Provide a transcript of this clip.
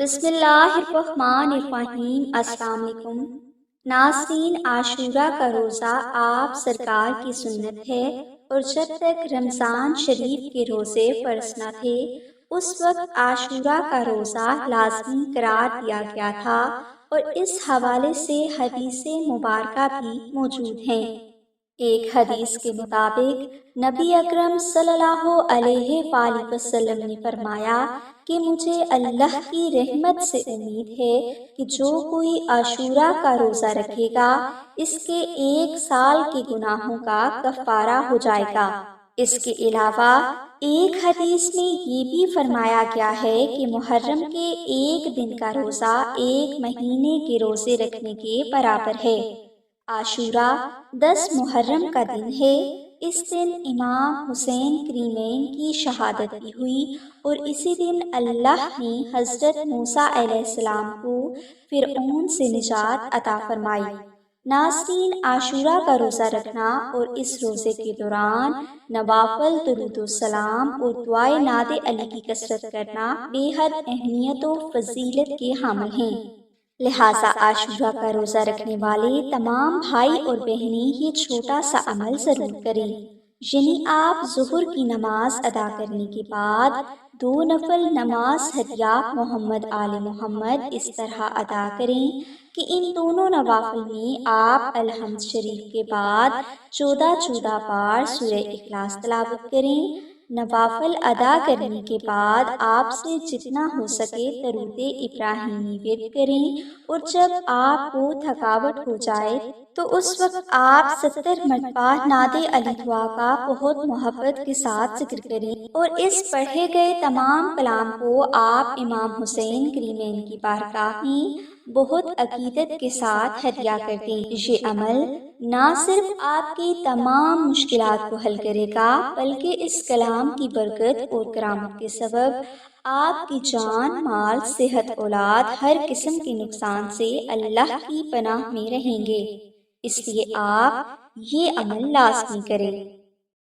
بسم اللہ الرحمن الرحیم۔ السلام علیکم ناظرین، عاشورہ کا روزہ آپ سرکار کی سنت ہے، اور جب تک رمضان شریف کے روزے فرض نہ تھے اس وقت عاشورہ کا روزہ لازمی قرار دیا گیا تھا، اور اس حوالے سے حدیث مبارکہ بھی موجود ہیں۔ ایک حدیث کے مطابق نبی اکرم صلی اللہ علیہ وآلہ وسلم نے فرمایا کہ مجھے اللہ کی رحمت سے امید ہے کہ جو کوئی عاشورہ کا روزہ رکھے گا اس کے 1 سال کے گناہوں کا کفارہ ہو جائے گا۔ اس کے علاوہ ایک حدیث میں یہ بھی فرمایا گیا ہے کہ محرم کے 1 دن کا روزہ 1 مہینے کے روزے رکھنے کے برابر ہے۔ عاشورہ 10 محرم کا دن ہے۔ اس دن امام حسین کریمین کی شہادت بھی ہوئی، اور اسی دن اللہ نے حضرت موسیٰ علیہ السلام کو فرعون سے نجات عطا فرمائی۔ ناظرین، عاشورہ کا روزہ رکھنا اور اس روزے کے دوران نوافل، درود و سلام اور دعائے ناد علی کی کثرت کرنا بے حد اہمیت و فضیلت کے حامل ہیں۔ لہٰذا عاشورہ کا روزہ رکھنے والے تمام بھائی اور بہنیں یہ چھوٹا سا عمل ضرور کریں، یعنی آپ ظہر کی نماز ادا کرنے کے بعد 2 نفل نماز ہدیہ محمد آل محمد اس طرح ادا کریں کہ ان دونوں نوافل میں آپ الحمد شریف کے بعد 14 بار سورہ اخلاص تلاوت کریں۔ نوافل ادا کرنے کے بعد آپ سے جتنا ہو سکے درود ابراہیمی ورد کریں، اور جب آپ کو تھکاوٹ ہو جائے تو اس وقت آپ 70 مرتبہ ناد علی دعا کا بہت محبت کے ساتھ ذکر کریں، اور اس پڑھے گئے تمام کلام کو آپ امام حسین کریمین کی بارگاہ میں بہت عقیدت کے ساتھ ہدیہ کر دیں۔ یہ عمل نہ صرف آپ کی تمام مشکلات کو حل کرے گا بلکہ اس کلام کی برکت اور کرامت کے سبب آپ کی جان، مال، صحت، اولاد، ہر قسم کے نقصان سے اللہ کی پناہ میں رہیں گے۔ اس لیے آپ یہ عمل لازمی کریں۔